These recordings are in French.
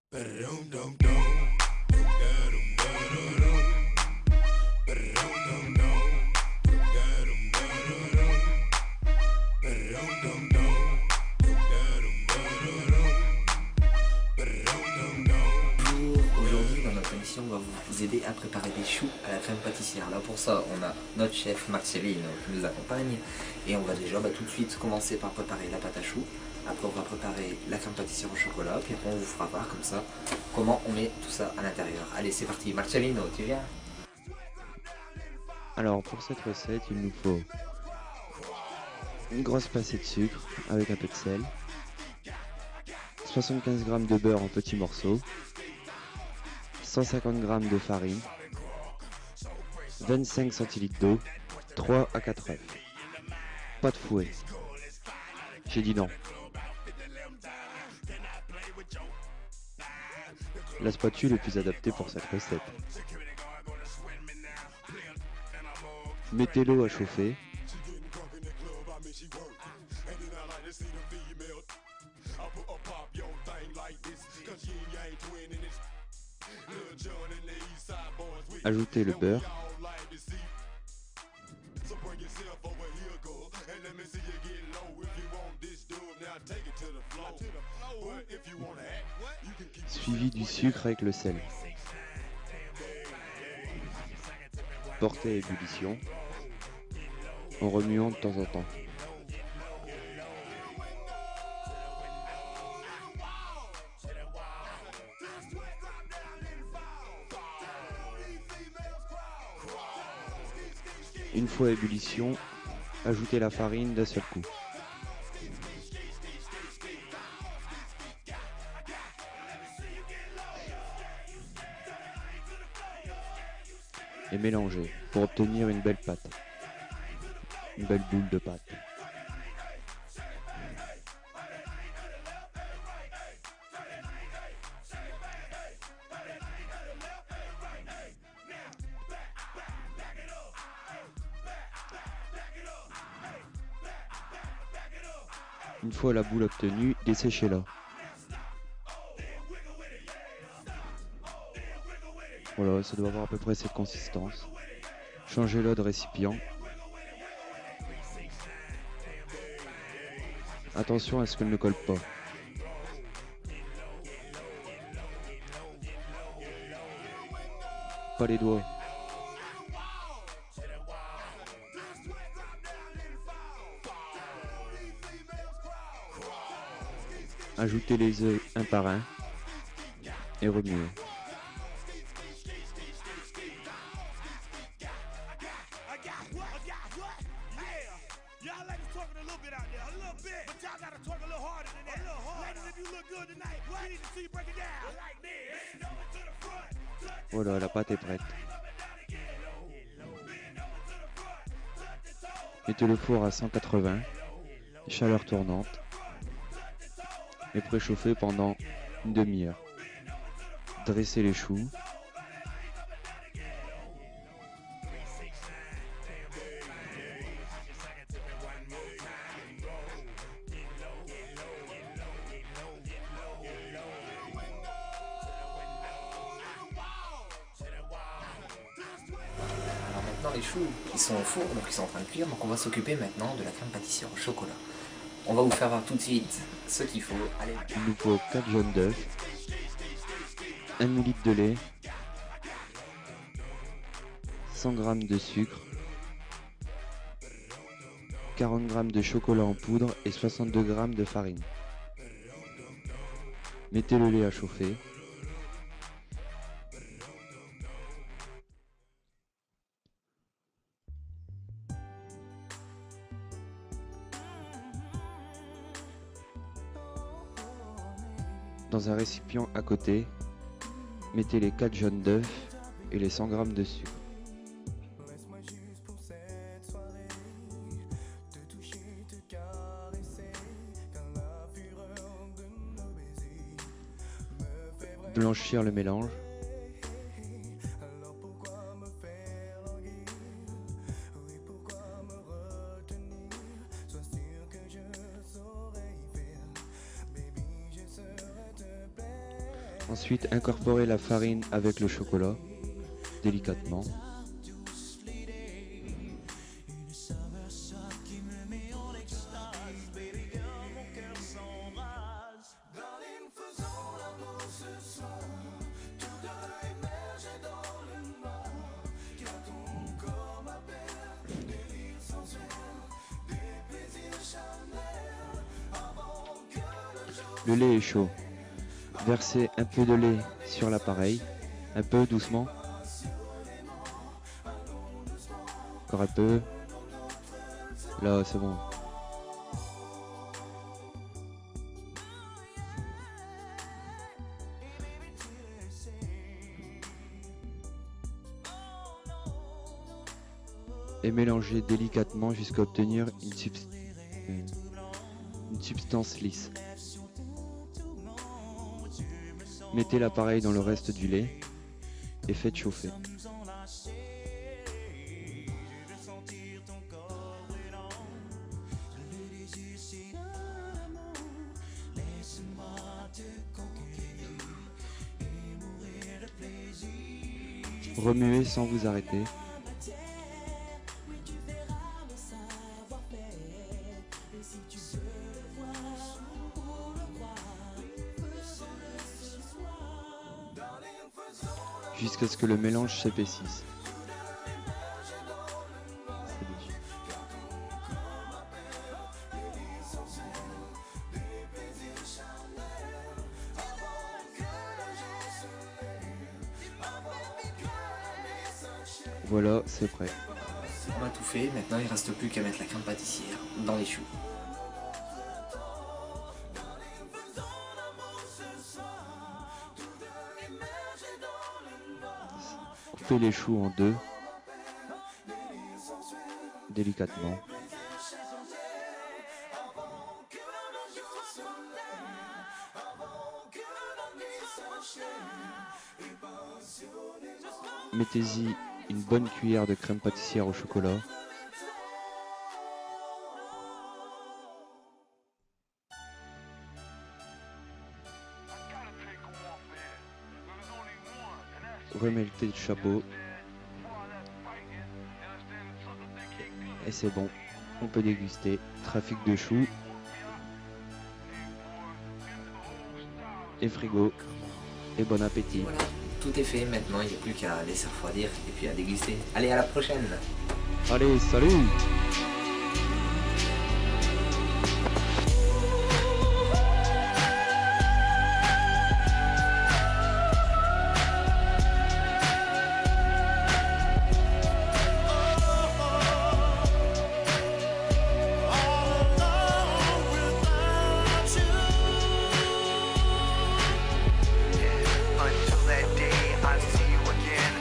Aujourd'hui, dans notre émission, on va vous aider à préparer des choux à la crème pâtissière. Là, pour ça, on a notre chef Marcelino qui nous accompagne. Et on va déjà tout de suite commencer par préparer la pâte à choux. Après, on va préparer la crème pâtissière au chocolat. Puis après, on vous fera voir comme ça comment on met tout ça à l'intérieur. Allez, c'est parti. Marcelino, tu viens? Alors pour cette recette, il nous faut une grosse pincée de sucre avec un peu de sel, 75 g de beurre en petits morceaux, 150 g de farine, 25 centilitres d'eau, 3 à 4 œufs. Pas de fouet. J'ai dit non. La spatule est plus adaptée pour cette recette. Mettez l'eau à chauffer. Ajoutez le beurre. Suivi du sucre avec le sel. Portez à ébullition en remuant de temps en temps. Une fois à ébullition, ajoutez la farine d'un seul coup. Et mélangez pour obtenir une belle pâte, une belle boule de pâte. Une fois la boule obtenue, desséchez-la. Voilà, ça doit avoir à peu près cette consistance. Changez-la de récipient. Attention à ce qu'elle ne colle pas. Pas les doigts. Ajoutez les œufs un par un et remuez. Voilà, la pâte est prête. Mettez le four à 180, chaleur tournante, et préchauffez pendant une demi-heure. Dressez les choux. Alors maintenant, les choux, ils sont au four, donc ils sont en train de cuire. Donc on va s'occuper maintenant de la crème pâtissière au chocolat. On va vous faire voir tout de suite ce qu'il faut. Allez. Il nous faut 4 jaunes d'œufs, 1 ml de lait, 100 g de sucre, 40 g de chocolat en poudre et 62 g de farine. Mettez le lait à chauffer. Dans un récipient à côté, mettez les 4 jaunes d'œufs et les 100 g de sucre. Blanchir le mélange. Ensuite, incorporez la farine avec le chocolat, délicatement. Le lait est chaud. Versez un peu de lait sur l'appareil, un peu doucement. Encore un peu. Là, c'est bon. Et mélangez délicatement jusqu'à obtenir une substance lisse. Mettez l'appareil dans le reste du lait et faites chauffer. Remuez sans vous arrêter. Jusqu'à ce que le mélange s'épaississe. Voilà, c'est prêt. On a tout fait, maintenant il ne reste plus qu'à mettre la crème pâtissière dans les choux. Coupez les choux en deux, délicatement. Mettez-y une bonne cuillère de crème pâtissière au chocolat. Remettez le chapeau. Et c'est bon, on peut déguster. Trafic de choux. Et frigo. Et bon appétit. Voilà, tout est fait, maintenant il n'y a plus qu'à laisser refroidir et puis à déguster. Allez, à la prochaine! Allez, salut!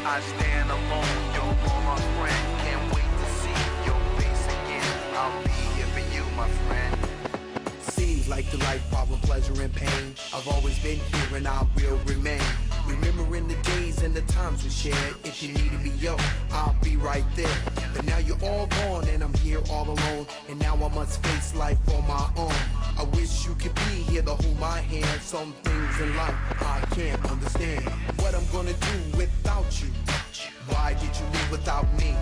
I stand alone, you're all my friend. Can't wait to see your face again. I'll be here for you, my friend. Seems like the life, problem, pleasure, and pain. I've always been here and I will remain. Remembering the days and the times we shared. If you needed me, yo, I'll be right there. But now you're all gone and I'm here all alone. And now I must face life on my own. I wish you could be here to hold my hand. Some things in life I can't understand. What I'm gonna do without you? Why did you leave without me?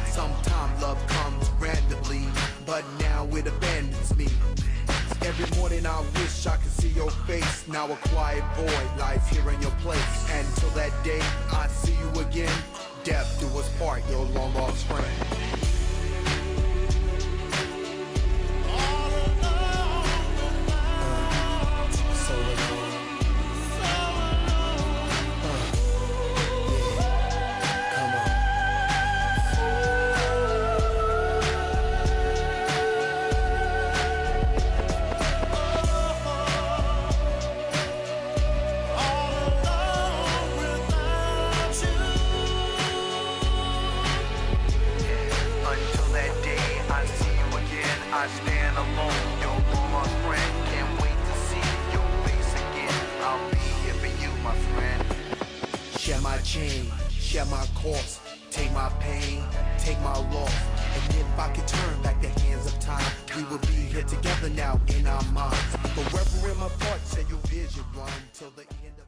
Sometimes love comes randomly, but now it abandons me. Every morning I wish I could see your face. Now a quiet boy, life here in your place. And till that day I see you again. Death do us part, your long lost friend. I stand alone, you're all my friend. Can't wait to see your face again. I'll be here for you, my friend. Share my chain, share my course. Take my pain, take my loss. And if I could turn back the hands of time, we would be here together now in our minds. Forever in my thoughts, and your vision run till the end.